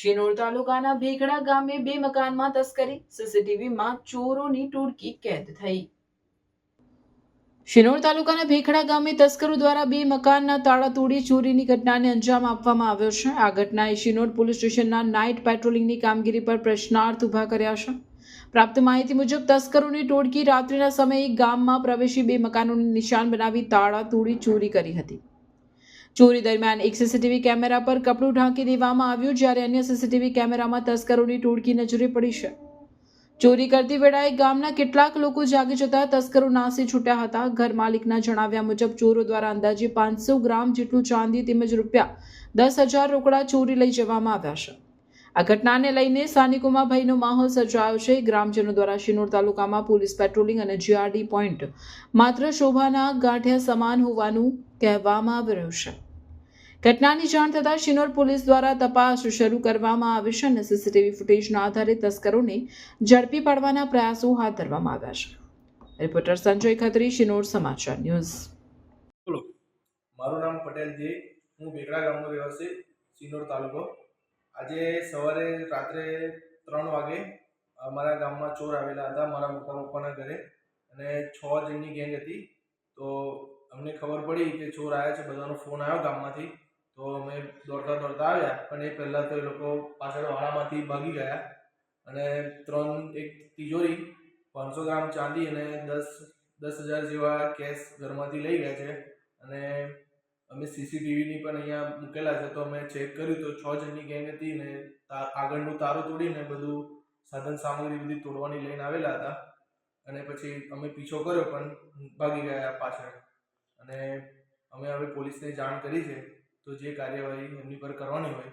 શિનોર તાલુકાના ભેખડા ગામે બે મકાનમાં તસ્કરી, સીસીટીવીમાં ચોરોની ટોળકી કેદ થઈ। શિનોર તાલુકાના ભેખડા ગામે તસ્કરો દ્વારા બે મકાનના તાળા તોડી ચોરીની ઘટનાને અંજામ આપવામાં આવ્યો છે। આ ઘટનાએ શિનોર પોલીસ સ્ટેશનના નાઇટ પેટ્રોલિંગની કામગીરી પર પ્રશ્નાર્થ ઉભા કર્યા છે। પ્રાપ્ત માહિતી મુજબ તસ્કરોની ટોળકી રાત્રિના સમયે ગામમાં પ્રવેશી બે મકાનોને નિશાન બનાવી તાળા તોડી ચોરી કરી હતી। ચોરી દરમિયાન એક સીસીટીવી કેમેરા પર કપડું ઢાંકી દેવામાં આવ્યું, જ્યારે અન્ય સીસીટીવી કેમેરામાં તસ્કરોની ટોળકી નજરે પડી છે। ચોરી કરતી વેળાએ ગામના કેટલાક લોકો જાગી જતા તસ્કરો નાસી છૂટ્યા હતા। ઘર માલિકના જણાવ્યા મુજબ ચોરો દ્વારા અંદાજે 500 ગ્રામ જેટલું ચાંદી તેમજ ₹10,000 રોકડા ચોરી લઈ જવામાં આવ્યા છે। આ ઘટનાને લઈને સ્થાનિકોમાં ભયનો માહોલ સર્જાયો છે। ગ્રામજનો દ્વારા શિનોર તાલુકામાં પોલીસ પેટ્રોલિંગ અને જીઆરડી પોઈન્ટ માત્ર શોભાના ગાંઠિયા સમાન હોવાનું કહેવામાં આવી રહ્યું છે। ઘટનાની જાણ થતાં શિનોર પોલીસ દ્વારા તપાસ શરૂ કરવામાં આવી છે અને સીસીટીવી ફૂટેજના આધારે તસ્કરોને ઝડપી પાડવાના પ્રયાસો હાથ ધરવામાં આવ્યા છે। રિપોર્ટર સંજય ખત્રી, શિનોર સમાચાર ન્યૂઝ। મારું નામ પટેલ જય, હું ભેખડા ગામનો રહેવાસી, શિનોર તાલુકો। આજે સવારે રાત્રે 3 વાગે અમારા ગામમાં ચોર આવેલા હતા મારા મોટા પપ્પાના ઘરે, અને 6 જણની ગેંગ હતી। તો અમને ખબર પડી કે ચોર આવ્યા છે, બધાનો ફોન આવ્યો ગામમાંથી। તો અમે દોડતા આવ્યા, પણ એ પહેલાં તો એ લોકો પાછળ વાડામાંથી ભાગી ગયા અને એક તિજોરી, 500 ગ્રામ ચાંદી અને 10,000 જેવા કેશ ઘરમાંથી લઈ ગયા છે। અને અમે સીસીટીવીની પણ અહીંયા મૂકેલા છે, તો અમે ચેક કર્યું તો 6 જણની ગેંગ હતી ને આગળનું તારું તોડીને બધું સાધન સામગ્રી બધી તોડવાની લઈને આવેલા હતા। અને પછી અમે પીછો કર્યો પણ ભાગી ગયા પાછળ, અને અમે હવે પોલીસને જાણ કરી છે। તો જે કાર્યવાહી એમની પર કરવાની હોય